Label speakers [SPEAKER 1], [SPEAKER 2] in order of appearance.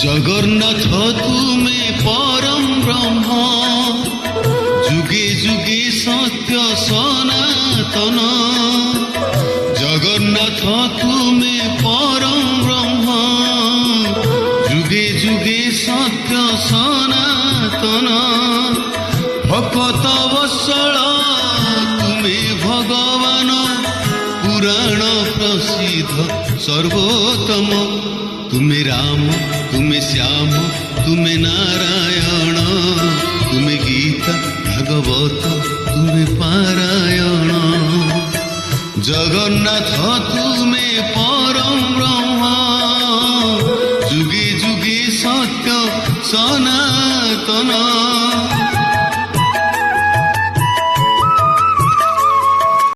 [SPEAKER 1] জগন্নাথ তুমি পরম ব্রহ্ম, যুগে যুগে সত্য সনাতন। জগন্নাথ তুমি পরম ব্রহ্ম, যুগে যুগে সত্য সনাতন। ভকত বৎসল তুমি ভগবান, পুরাণ প্রসিদ্ধ সর্বোত্তম। তুমি রাম, তুমি শ্যাম, তুমি নারায়ণ, তুমি গীতা ভাগবত, তুমি পারায়ণ। জগন্নাথ তুমি পরম ব্রহ্ম, যুগে যুগে সত্য সনাতন।